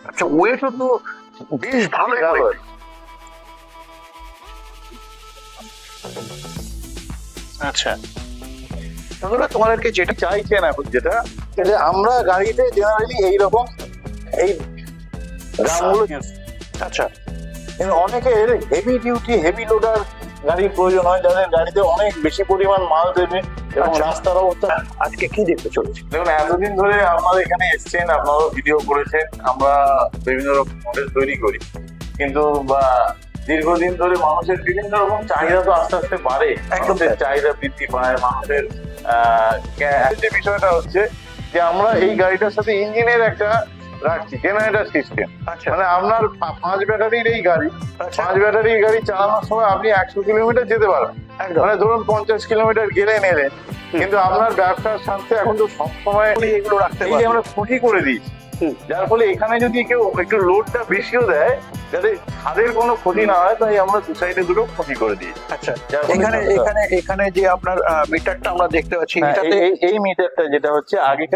আচ্ছা, ওয়েটও তো বেশ ভালোই ভালো। হয়। আচ্ছা, তাহলে তোমাদেরকে যেটা চাইছেন এখন যেটা যে আমরা গাড়িতে জেনারেলি এইরকম এই দামগুলো, আচ্ছা কিন্তু অনেকের হেভি ডিউটি হেভি লোডার গাড়ির প্রয়োজন হয়, যাদের গাড়িতে অনেক বেশি পরিমাণ মাল দেবে এবং আচ্ছা। রাস্তার অবস্থা। আজকে কি দেখতে চলেছি? দেখুন, এতদিন ধরে আমাদের এখানে এসছেন, আপনারাও ভিডিও করেছেন, আমরা বিভিন্ন রকম মডেল তৈরি করি, কিন্তু দীর্ঘদিন ধরে মানুষের বিভিন্ন রকম চাহিদা তো আস্তে আস্তে বাড়ে, মানুষের চাহিদা বৃদ্ধি পায়, মানুষের যে বিষয়টা হচ্ছে যে আমরা এই গাড়িটার সাথে ইঞ্জিনের একটা রাখছি জেনারেটর সিস্টেম। আচ্ছা মানে আপনার 5 ব্যাটারির এই গাড়ি, আচ্ছা 5 ব্যাটারির গাড়ি চালানোর সময় আপনি 100 কিলোমিটার যেতে পারবেন। একদম। মানে ধরুন 50 কিলোমিটার গেলে নেলেন, কিন্তু আপনার ব্যবসার স্বার্থে এখন তো সবসময় এগুলো রাখতে এই যে আমরা খুঁটি করে দিয়েছি, যার ফলে এখানে যদি কেউ একটু লোডটা বেশিও দেয়, যাতে ছাদের কোনো ক্ষতি না হয়, তাই আমরা দু সাইডে দুটো খুঁটি করে দিয়েছি। আচ্ছা, যার ফলে এখানে এখানে এখানে যে আপনার মিটারটা আমরা দেখতে পাচ্ছি, হ্যাঁ, এটাতে এই মিটারটা যেটা হচ্ছে আগে।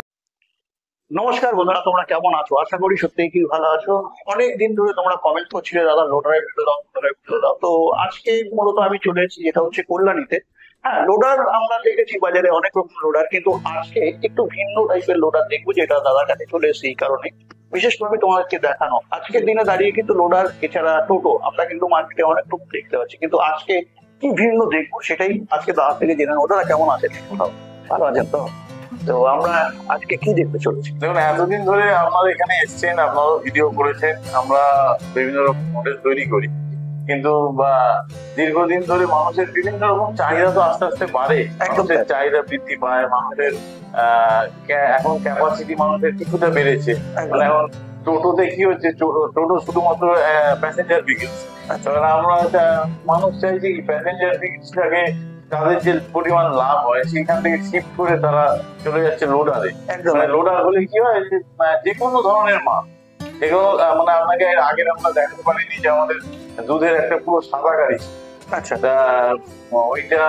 নমস্কার বন্ধুরা, তোমরা কেমন আছো? আশা করি সত্যিই কি ভালো আছো। অনেক দিন ধরে তোমরা কমেন্ট করছিলে দাদা লোডারের ভিডিও দাও, লোডারের ভিডিও দাও। তো আজকে মূলত আমি চলে এসেছি, যেটা হচ্ছে কল্যাণীতে। হ্যাঁ, লোডার আমরা দেখেছি বাজারে অনেক রকম লোডার, কিন্তু আজকে একটু ভিন্ন টাইপের লোডার দেখবো, যেটা দাদার কাছে চলে এসেছি এই কারণে বিশেষভাবে তোমাদেরকে দেখানো। আজকের দিনে দাঁড়িয়ে কিন্তু লোডার এছাড়া টোটো আমরা কিন্তু মার্কেটে অনেক রকম দেখতে পাচ্ছি, কিন্তু আজকে কি ভিন্ন দেখবো সেটাই আজকে দাদা থেকে জেনে নেবো। দাদা কেমন আছেন? ভালো আছেন তো? তো আমরা আজকে কি দেখতে চলেছি? দেখুন, এতদিন ধরে আমাদের এখানে এসছেন, আপনারাও ভিডিও করেছেন, আমরা বিভিন্ন রকম মডেল তৈরি করি, কিন্তু দীর্ঘদিন ধরে মানুষের বিভিন্ন রকম চাহিদা তো আস্তে আস্তে বাড়ে, মানুষের চাহিদা বৃদ্ধি পায়, মানুষের এখন ক্যাপাসিটি মানুষের কিছুটা বেড়েছে। মানে এখন টোটোতে কি হচ্ছে, টোটো শুধুমাত্র প্যাসেঞ্জার ভেহিকলস, কারণ আমরা মানুষ চাইছি প্যাসেঞ্জার ভেহিকলসটাকে তাদের যে পরিমাণ লাভ হয় সেখান থেকে শিফট করে তারা চলে যাচ্ছে লোডারে। মানে লোডার হলে কি হয়, যে কোনো ধরনের মাল, এগুলো মানে আপনাকে আগের আমরা দেখাতে পারিনি যে আমাদের দুধের একটা পুরো সাদা গাড়ি। আচ্ছা, তা ওইটা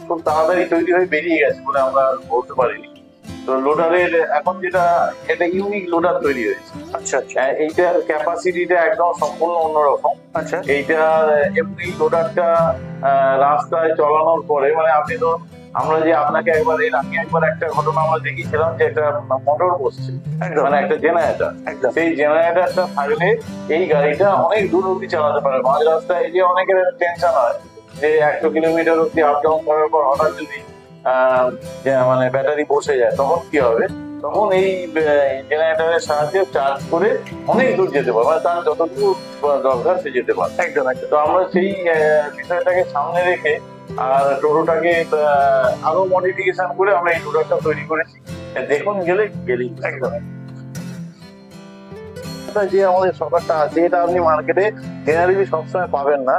খুব তাড়াতাড়ি তৈরি হয়ে বেরিয়ে গেছে বলে আমরা বলতে পারিনি। তো লোডারের এখন যেটা একটা ইউনিক লোডার তৈরি হয়েছে। আচ্ছা আচ্ছা এইটার ক্যাপাসিটিটা একদম সম্পূর্ণ অন্যরকম। আচ্ছা এইটা এমনি লোডারটা রাস্তায় চলানোর পরে, মানে আপনি তো আমরা যে আপনাকে আমি একবার একটা ঘটনা আমরা দেখিয়েছিলাম যে একটা মোটর বসছে, মানে একটা জেনারেটর, সেই জেনারেটরটা থাকলে এই গাড়িটা অনেক দূর অব্দি চালাতে পারে। মাঝ রাস্তায় এই যে অনেকের টেনশন হয় যে 100 কিলোমিটার অব্দি আপ ডাউন করার পর হঠাৎ যদি মানে ব্যাটারি বসে যায়, তখন কি হবে? তখন এই জেনারেটরের সাহায্যে চার্জ করে অনেক দূর যেতে পারে, মানে তার যতটুকু দরকার সে যেতে পারে। একদম একদম। তো আমরা সেই বিষয়টাকে সামনে রেখে আর টোটোটাকে আরো মডিফিকেশন করে আমরা এই টোটোটা তৈরি করেছি। দেখুন গেলেই একদম যে আমাদের সকারটা আছে, এটা আপনি মার্কেটে জেনারেলি সবসময় পাবেন না।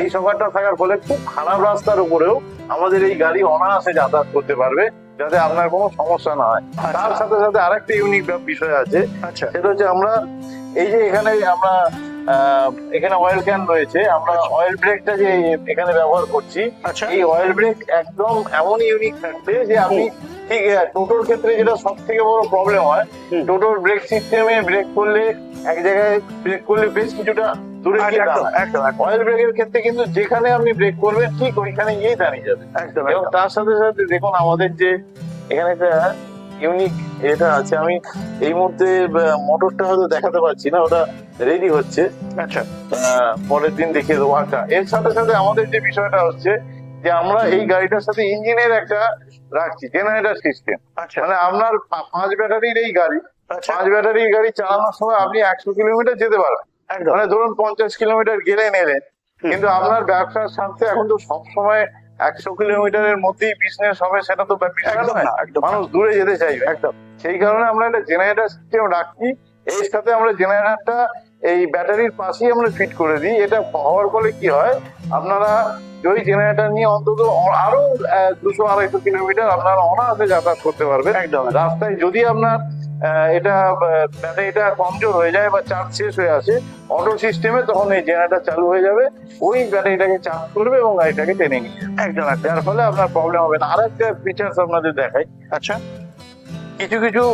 এই সকারটা থাকার ফলে খুব খারাপ রাস্তার উপরেও আমাদের এই গাড়ি অনায়াসে যাতায়াত করতে পারবে, যাতে আপনার কোনো সমস্যা না হয়। তার সাথে সাথে আরেকটা ইউনিক বিষয় আছে, সেটা হচ্ছে আমরা এই যে এখানে আমরা এখানে অয়েল ক্যান রয়েছে, আমরা অয়েল ব্রেকটা যে এখানে ব্যবহার করছি, এই অয়েল ব্রেক একদম এমন ইউনিক থাকবে যে আপনি ঠিক টোটোর ক্ষেত্রে যেটা সব থেকে বড় প্রবলেম হয়, টোটোর ব্রেক সিস্টেমে ব্রেক করলে এক জায়গায় ব্রেক করলে বেশ কিছুটা দূরে গিয়ে দাঁড়ায়। অয়েল ব্রেকের ক্ষেত্রে কিন্তু যেখানে আপনি ব্রেক করবেন ঠিক ওইখানে গিয়েই দাঁড়িয়ে যাবে। এবং তার সাথে সাথে দেখুন আমাদের যে এখানে একটা ইউনিক এটা আছে, আমি এই মুহূর্তে মোটরটা হয়তো দেখাতে পারছি না, ওটা রেডি হচ্ছে। আচ্ছা, পরের দিন দেখিয়ে দেবো আঁকা। এর সাথে সাথে আমাদের যে বিষয়টা হচ্ছে যে আমরা এই গাড়িটার সাথে ইঞ্জিনের একটা রাখছি জেনারেটর সিস্টেম। মানে আপনার 5 ব্যাটারির এই গাড়ি, 5 ব্যাটারির গাড়ি চালানোর সময় আপনি 100 কিলোমিটার যেতে পারবেন। মানে ধরুন 50 কিলোমিটার গেলে নেলেন, কিন্তু আপনার ব্যবসার স্বার্থে এখন তো সবসময় 100 কিলোমিটারের মধ্যেই বিজনেস হবে, সেটা তো মানুষ দূরে যেতে চাইবে। একদম সেই কারণে আমরা একটা জেনারেটর সিস্টেম রাখছি। এর সাথে আমরা জেনারেটরটা এই ব্যাটারির পাশেই আমরা ফিট করে দিই। এটা হওয়ার ফলে কি হয়, আপনারা ওই জেনারেটর নিয়ে অন্তত আরো 200-250 কিলোমিটার আপনারা অনায়াসে যাতায়াত করতে পারবেন। একদম রাস্তায় যদি আপনার এটা ব্যাটারিটা কমজোর হয়ে যায় বা চার্জ শেষ হয়ে আসে অটো সিস্টেমে, তখন এই জেনারেটর চালু হয়ে যাবে, ওই ব্যাটারিটাকে চার্জ করবে এবং গাড়িটাকে টেনে নিয়ে যাবে। একদম, যার ফলে আপনার প্রবলেম হবে না। আর একটা ফিচার্স আপনাদের দেখাই। আচ্ছা, কিছু কিছু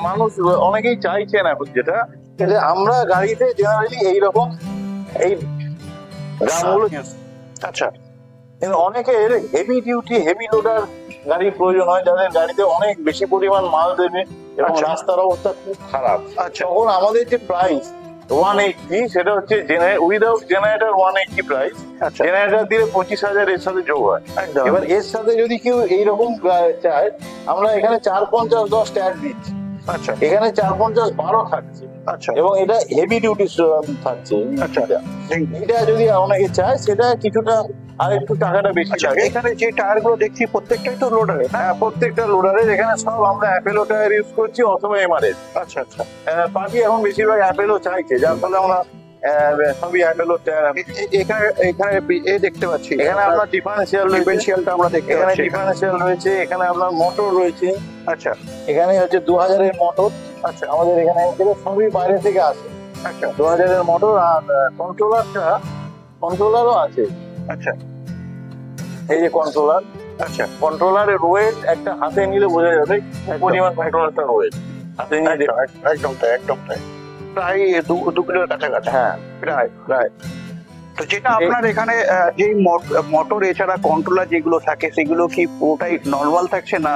মানুষ অনেকেই চাইছেন এখন যেটা যে আমরা গাড়িতে জেনারেলি এইরকম এই ড্রামগুলো, আচ্ছা কিন্তু অনেকের হেভি ডিউটি হেভি লোডার গাড়ির প্রয়োজন হয়, যাদের গাড়িতে অনেক বেশি পরিমাণ মাল দেবে এবং আচ্ছা। রাস্তার অবস্থা খুব খারাপ। আচ্ছা তখন আমাদের যে প্রাইস 180 সেটা হচ্ছে উইদাউট জেনারেটর 180 প্রাইস, আচ্ছা জেনারেটর দিলে 25,000 এর সাথে যোগ হয়। একদম। এবার এর সাথে যদি কেউ এইরকম চায়, আমরা এখানে 450-10 ট্যাগ দিচ্ছি, আচ্ছা এখানে 450-12 থাকছে আচ্ছা এবং এটা হেভি ডিউটি থাকছে। আচ্ছা। এটা যদি অনেকে চায় সেটা কিছুটা আর একটু টাকাটা বেশি আচ্ছা লাগে। এখানে যে টায়ার গুলো দেখছি প্রত্যেকটাই তো লোডারে। হ্যাঁ, প্রত্যেকটা লোডারের এখানে সব আমরা অ্যাপেলো টায়ার ইউজ করছি অথবা এমআরএস। আচ্ছা আচ্ছা পার্টি এখন বেশিরভাগ অ্যাপেলো চাইছে, যার ফলে আমরা সবই অ্যাপেলো টায়ার। এখানে এখানে এ দেখতে পাচ্ছি, এখানে আপনার ডিফারেন্সিয়াল ডিফারেন্সিয়ালটা আমরা দেখতে এখানে পাচ্ছি। ডিফারেন্সিয়াল রয়েছে, এখানে আপনার মোটর রয়েছে, আচ্ছা এখানে হচ্ছে 2000 এর মোটর। আচ্ছা আমাদের এখানে সবই বাইরে থেকে আসে, আচ্ছা 2000 এর মোটর। আর কন্ট্রোলারও আছে। আচ্ছা এই যে কন্ট্রোলার, আচ্ছা কন্ট্রোলারের ওয়েট একটা হাতে নিলে বোঝা যাবে কি পরিমাণ কন্ট্রোলারটা ওয়েট। হাতে নিয়ে দেখুন। একদম তাই একদম তাই, প্রায় 2 কিলোর কাছাকাছি। হ্যাঁ, প্রায়। রাইট। তো যেটা আপনার এখানে যে মোটর এছাড়া কন্ট্রোলার যেগুলো থাকে সেগুলো কি পুরোটাই নর্মাল থাকছে না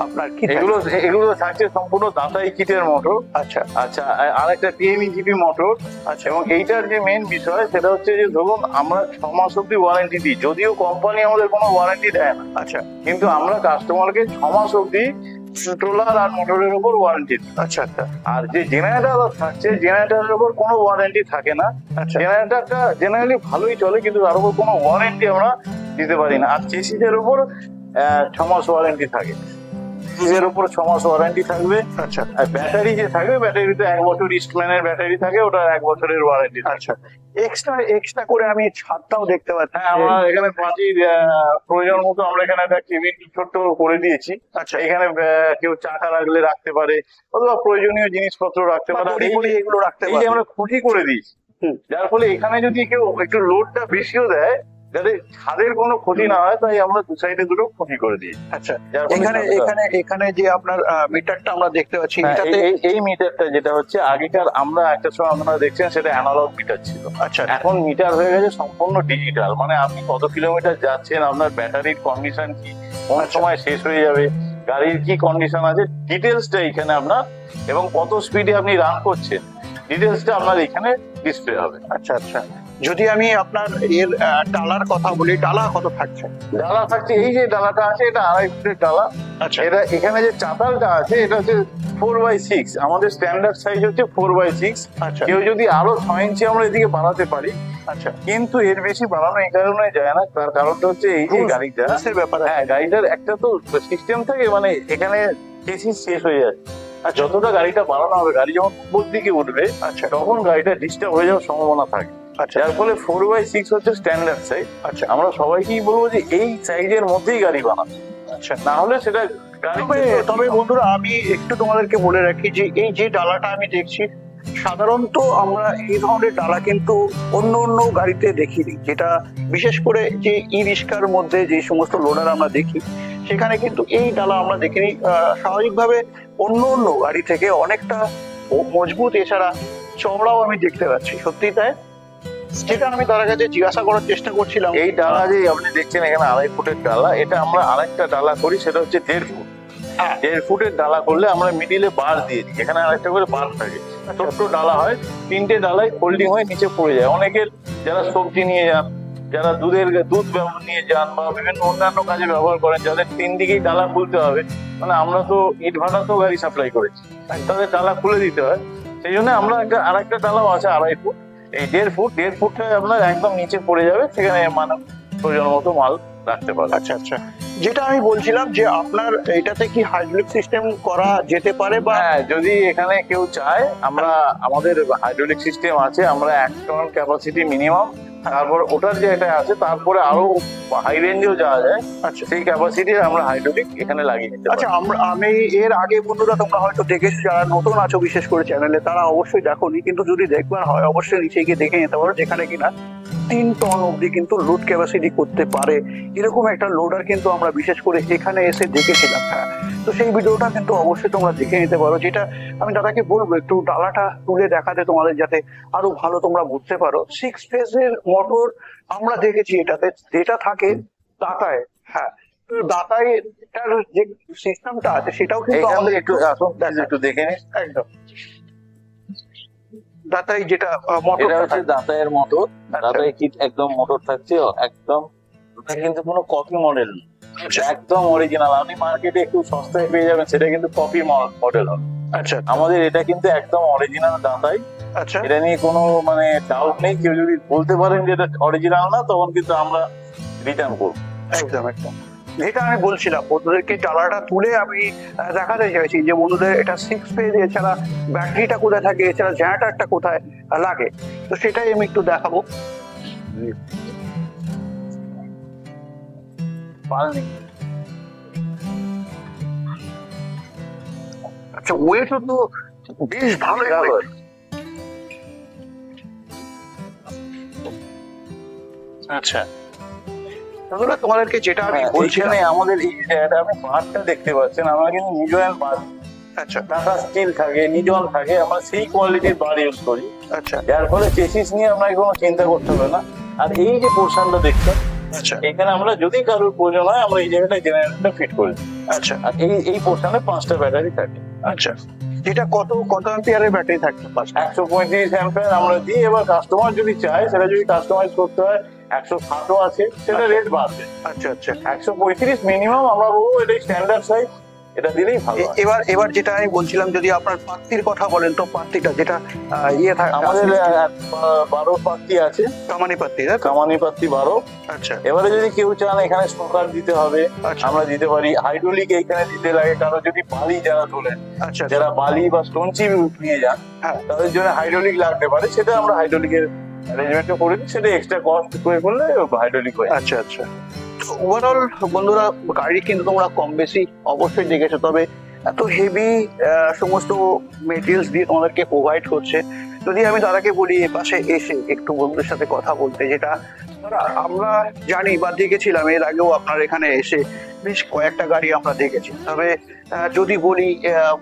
আপনার কি থাকে? এগুলো থাকছে সম্পূর্ণ দাতাই কিটের মোটর। আচ্ছা আচ্ছা, আর একটা টিএমইজিপি মোটর। আচ্ছা এবং এইটার যে মেইন বিষয় সেটা হচ্ছে যে ধরুন আমরা 6 মাস অব্দি ওয়ারেন্টি দিই, যদিও কোম্পানি আমাদের কোনো ওয়ারেন্টি দেয় না, আচ্ছা কিন্তু আমরা কাস্টমারকে 6 মাস অব্দি কন্ট্রোলার আর মোটরের উপর ওয়ারেন্টি দিই। আচ্ছা আচ্ছা আর যে জেনারেটর থাকছে, জেনারেটরের উপর কোনো ওয়ারেন্টি থাকে না। আচ্ছা জেনারেটরটা জেনারেলি ভালোই চলে, কিন্তু তার উপর কোনো ওয়ারেন্টি আমরা দিতে পারি না। আর চেসিসের উপর 6 মাস ওয়ারেন্টি থাকে, চেসিসের উপর 6 মাস ওয়ারেন্টি থাকবে। আচ্ছা আর ব্যাটারি যে থাকবে, ব্যাটারিতে 1 বছর ইস্টম্যানের ব্যাটারি থাকে, ওটা 1 বছরের ওয়ারেন্টি থাকে। আচ্ছা এক্সট্রা করে আমি ছাদটাও দেখতে পাচ্ছি। হ্যাঁ, আমরা এখানে পাঁচির প্রয়োজন মতো আমরা এখানে একটা কেবিন ছোট্ট করে দিয়েছি। আচ্ছা এখানে কেউ চাকা রাখলে রাখতে পারে, অথবা প্রয়োজনীয় জিনিসপত্র রাখতে পারে। আর এই যে- এগুলো রাখতে এই যে পারি। আমরা খুঁটি করে দিয়েছি, হুম। যার ফলে এখানে যদি কেউ একটু লোডটা বেশিও দেয়, যাতে ছাদের কোনো ক্ষতি না হয়, তাই আমরা দু সাইডে দুটো খুঁটি করে দিই। আচ্ছা যার ফলে এখানে ছাদটা- এখানে এখানে যে আপনার মিটারটা আমরা দেখতে পাচ্ছি হ্যাঁ, এটাতে এই মিটারটা যেটা হচ্ছে, আগেকার আমরা একটা সময় আপনারা দেখছেন সেটা অ্যানালগ মিটার ছিল, আচ্ছা এখন মিটার হয়ে গেছে সম্পূর্ণ ডিজিটাল। মানে আপনি কত কিলোমিটার যাচ্ছেন, আপনার ব্যাটারির কন্ডিশন কি, কোন আচ্ছা। সময় শেষ হয়ে যাবে, গাড়ির কি কন্ডিশন আছে, ডিটেলসটা এখানে আপনার, এবং কত স্পিডে আপনি রান করছেন, ডিটেলসটা আপনার এখানে ডিসপ্লে হবে। আচ্ছা আচ্ছা যদি আমি আপনার এর ডালার কথা বলি, ডালা কত থাকছে? ডালা থাকছে, এই যে ডালাটা আছে এটা 2.5 ফুটের ডালা। আচ্ছা এটা এখানে যে চাতালটা আছে এটা হচ্ছে 4/6, আমাদের স্ট্যান্ডার্ড সাইজ হচ্ছে 4/6। আচ্ছা কেউ যদি আরো 6 ইঞ্চি আমরা এদিকে বাড়াতে পারি, আচ্ছা কিন্তু এর বেশি বাড়ানো এই কারণে যায় না, তার কারণটা হচ্ছে এই যে গাড়িটা, এর ব্যাপারে হ্যাঁ গাড়িটার একটা তো সিস্টেম থাকে, মানে এখানে চেসিস শেষ হয়ে যাচ্ছে, আর যতটা গাড়িটা বাড়ানো হবে, গাড়ি যখন উপর দিকে উঠবে আচ্ছা তখন গাড়িটা ডিস্টার্ব হয়ে যাওয়ার সম্ভাবনা থাকে। আচ্ছা যার ফলে 4/6 হচ্ছে স্ট্যান্ডার্ড সাইজ। আচ্ছা আমরা সবাইকেই বলবো যে এই সাইজের মধ্যেই গাড়ি বানাতে, আচ্ছা না হলে সেটা গাড়ি তবে বন্ধুরা আমি একটু তোমাদেরকে বলে রাখি যে এই যে ডালাটা আমি দেখছি, সাধারণত আমরা এই ধরনের ডালা কিন্তু অন্য অন্য গাড়িতে দেখিনি, যেটা বিশেষ করে যে ই রিক্সার মধ্যে যে সমস্ত লোডার আমরা দেখি সেখানে কিন্তু এই ডালা আমরা দেখিনি। স্বাভাবিকভাবে অন্য অন্য গাড়ি থেকে অনেকটা মজবুত, এছাড়া চওড়াও আমি দেখতে পাচ্ছি। সত্যি তাই, যেটা আমি তার কাছে জিজ্ঞাসা করার চেষ্টা করছিলাম। এই ডালা যে আপনি দেখছেন এখানে 2.5 ফুটের ডালা, এটা আমরা আরেকটা ডালা করি, সেটা হচ্ছে 1.5 ফুট। হ্যাঁ। 1.5 ফুটের ডালা করলে আমরা মিডিলে বার দিয়ে দিই, এখানে আরেকটা করে বার থাকে, ছোট্ট ডালা হয়, 3টে ডালাই ফোল্ডিং হয়ে নিচে পড়ে যায়। অনেকের যারা সবজি নিয়ে যান, যারা দুধ নিয়ে যান, বা বিভিন্ন অন্যান্য কাজে ব্যবহার করেন, যাদের 3 দিকেই ডালা খুলতে হবে, মানে আমরা তো ইট ভাটা তো গাড়ি সাপ্লাই করেছি, তাদের ডালা খুলে দিতে হয়, সেই জন্য আমরা আরেকটা ডালাও আছে 2.5 ফুট। এই 1.5 ফুটটা আপনার একদম নিচে পড়ে যাবে, সেখানে মানে প্রয়োজন মতো মাল রাখতে পারবে। আচ্ছা আচ্ছা যেটা আমি বলছিলাম যে আপনার এটাতে কি হাইড্রোলিক সিস্টেম করা যেতে পারে, বা হ্যাঁ, যদি এখানে কেউ চায়, আমাদের হাইড্রোলিক সিস্টেম আছে, আমরা 1 টন ক্যাপাসিটি মিনিমাম, তারপর ওটার যে এটা আছে, তারপরে আরো হাই রেঞ্জেও যাওয়া যায়। আচ্ছা সেই ক্যাপাসিটির আমরা হাইড্রোলিক এখানে লাগিয়ে দিতে পারি। আচ্ছা আমি এর আগে বন্ধুরা তোমরা হয়তো দেখেছো, যারা নতুন আছো বিশেষ করে চ্যানেলে, তারা অবশ্যই দেখোনি, কিন্তু যদি দেখবার হয় অবশ্যই নিচে গিয়ে দেখে নিতে পারো, যেখানে কিনা 3 টন অব্দি কিন্তু লোড ক্যাপাসিটি করতে পারে এরকম একটা লোডার কিন্তু আমরা বিশেষ করে এখানে এসে দেখেছিলাম। হ্যাঁ, তো সেই ভিডিওটা কিন্তু অবশ্যই তোমরা দেখে নিতে পারো, যেটা আমি দাদাকে বলবো একটু ডালাটা তুলে দেখাতে তোমাদের, যাতে আরো ভালো তোমরা বুঝতে পারো। 6 ফেজের মোটর আমরা দেখেছি এটাতে, যেটা থাকে দাতায়। হ্যাঁ, তো দাতায় এটার যে সিস্টেমটা আছে সেটাও কিন্তু এইখানে আমাদের একটু আসুন, একটু দেখে নিন। একদম দাতাই যেটা এটা মোটর হচ্ছে দাতায়ের মোটর। দাতায় কিট একদম মোটর থাকছে একদম, এটা কিন্তু কোনো কপি মডেল, একদম অরিজিনাল। আপনি মার্কেটে একটু সস্তায় পেয়ে যাবেন, সেটা কিন্তু কপি মডেল হবে। আচ্ছা আমাদের এটা কিন্তু একদম অরিজিনাল দাতাই। আচ্ছা এটা নিয়ে কোনো মানে ডাউট নেই। কেউ যদি বলতে পারেন যে এটা অরিজিনাল না, তখন কিন্তু আমরা রিটার্ন করবো। একদম একদম যেটা আমি বলছিলাম বন্ধুদেরকে, ডালাটা তুলে আমি দেখাতে চাইছি যে বন্ধুদের এটা 6 ফেজ, এছাড়া ব্যাটারিটা কোথায় থাকে, এছাড়া জেনারেটরটা কোথায় লাগে, তো সেটাই আমি একটু দেখাবো। আচ্ছা, ওয়েট তো বেশ ভালোই weight। আচ্ছা বন্ধুরা, তোমাদেরকে যেটা আমি বলছিলাম, ওইখানে আমাদের এই জায়গাটা আপনি বারটা দেখতে পাচ্ছেন, আমরা কিন্তু নিউজিল্যান্ড বার, আচ্ছা টাটা স্টিল থাকে, নিজন থাকে, আমরা সেই কোয়ালিটির বার ইউজ করি, আচ্ছা যার ফলে চেসিস নিয়ে আপনাকে কোনো চিন্তা করতে হবে না। আর এই যে পোর্শনটা দেখছেন, আচ্ছা এখানে আমরা যদি কারোর প্রয়োজন হয় আমরা এই জায়গাটা জেনারেটরটা ফিট করি। আচ্ছা আর এই পোর্শনে 5টা ব্যাটারি থাকে। আচ্ছা, যেটা কত কত অ্যাম্পিয়ারের ব্যাটারি থাকতে পারে? 135 অ্যাম্পিয়ার আমরা দিই। এবার কাস্টমার যদি চায়, সেটা যদি কাস্টমাইজ করতে হয়, 160ও আছে, সেটা রেট বাড়বে। আচ্ছা আচ্ছা 135 মিনিমাম আমরা বলবো, এটাই স্ট্যান্ডার্ড সাইজ, এটা দিলেই ভালো হয়। এবার এবার যেটা আমি বলছিলাম, যদি আপনার পাত্তির কথা বলেন, তো পাত্তিটা যেটা থাকে আমাদের 12 পাত্তি আছে, কামানি পাত্তি, তাই তো? কামানি পাত্তি 12। আচ্ছা এবারে যদি কেউ চান এখানে স্টোকার দিতে হবে, আচ্ছা আমরা দিতে পারি। হাইড্রোলিক এইখানে দিতে লাগে, কারণ যদি বালি যারা তোলেন, আচ্ছা যারা বালি বা স্টোন চিপ নিয়ে যান, হ্যাঁ। তাদের জন্য হাইড্রোলিক লাগতে পারে, সেটা আমরা হাইড্রোলিকের অ্যারেঞ্জমেন্ট করে দিই। সেটা এক্সট্রা কস্ট করে করলে হাইড্রোলিক হয়। আচ্ছা আচ্ছা ওভারঅল বন্ধুরা, গাড়ি কিন্তু তোমরা কম বেশি অবশ্যই দেখেছো, তবে এত হেভি সমস্ত মেটেরিয়ালস দিয়ে তোমাদেরকে প্রোভাইড করছে। যদি আমি দাদাকে বলি এপাশে এসে একটু বন্ধুদের সাথে কথা বলতে, যেটা দাদা আমরা জানি বা দেখেছিলাম এর আগেও আপনার এখানে এসে বেশ কয়েকটা গাড়ি আমরা দেখেছি, তবে যদি বলি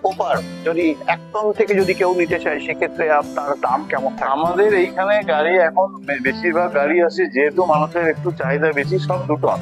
কোপার যদি 1 টন থেকে যদি কেউ নিতে চায়, সেক্ষেত্রে আপনার দাম কেমন থাকে? আমাদের এইখানে গাড়ি এখন বেশিরভাগ গাড়ি আছে, যেহেতু মানুষের একটু চাহিদা বেশি, সব 2 টন,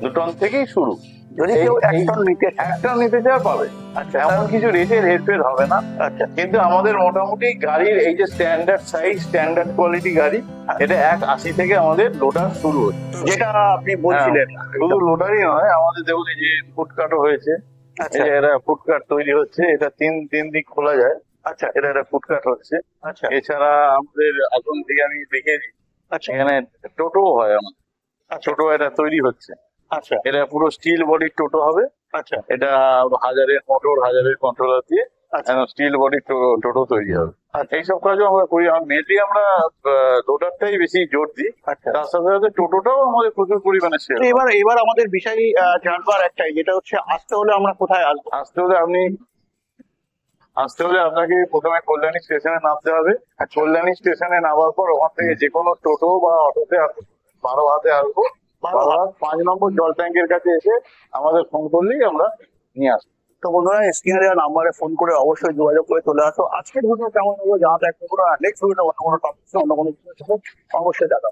2 টন থেকেই শুরু। যদি কেউ 1 টন নিতে চায়, 1 টন নিতে চায় পাবে। আচ্ছা এমন কিছু রেটের হেরফের হবে না। আচ্ছা কিন্তু আমাদের মোটামুটি গাড়ির এই যে স্ট্যান্ডার্ড সাইজ, স্ট্যান্ডার্ড কোয়ালিটি গাড়ি, এটা 180 থেকে আমাদের লোডার শুরু হচ্ছে। যেটা আপনি বলছিলেন, শুধু লোডারই নয়, আমাদের দেখুন এই যে ফুটকাটও হয়েছে। আচ্ছা এই যে এটা ফুটকাট তৈরি হচ্ছে, এটা তিন দিক খোলা যায়। আচ্ছা এটা একটা ফুটকাট হচ্ছে। আচ্ছা এছাড়া আমাদের এখন থেকে আমি দেখিয়ে দিই, আচ্ছা এখানে টোটো হয় আমাদের, টোটো এটা তৈরি হচ্ছে। আচ্ছা এটা পুরো স্টিল বডির টোটো হবে। আচ্ছা এটা হাজারের মোটর, হাজারের কন্ট্রোলার দিয়ে আচ্ছা স্টিল বডির টোটো তৈরি হবে। আচ্ছা। এইসব কাজও আমরা করি। মেনলি আমরা লোডারটাই বেশি জোর দিই, আচ্ছা তার সাথে সাথে টোটোটাও আমাদের প্রচুর পরিমাণে সেল। তো এবার এবার আমাদের বিষয় জানবার একটাই, যেটা হচ্ছে আসতে হলে আমরা কোথায় আসবো? আসতে হলে আপনাকে প্রথমে কল্যাণী স্টেশনে নামতে হবে। কল্যাণী স্টেশনে নামার পর ওখান থেকে যে কোনো টোটো বা অটোতে 12 হাতে আসবো। 12 হাত 5 নম্বর জল ট্যাঙ্কের কাছে এসে আমাদের ফোন করলেই আমরা নিয়ে আসবো। তো বন্ধুরা, স্ক্রিনে দেওয়া নাম্বারে ফোন করে অবশ্যই যোগাযোগ করে চলে আসো। আজকের ভিডিও কেমন হলো জানাতে, নেক্সট ভিডিও অন্য কোনো টপিক অন্য কোনো কিছু অবশ্যই দেখা।